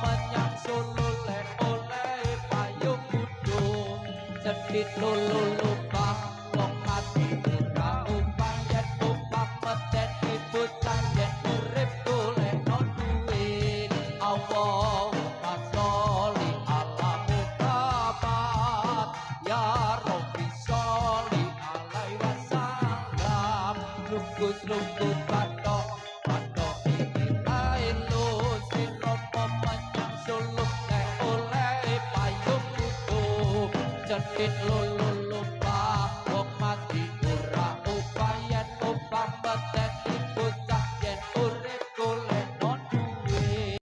menyang Solo le oleh payung kudu cedhit lulu lubang wong mati ora umpang yen umpang meden ibu yen urip golek duit Allah sholli ala Muhammad ya Rabbi sholli alaihi wasallam lungguh-lungguh patok patok iki ae lho sira menyang Solo oleh payung kudu cedhit lulu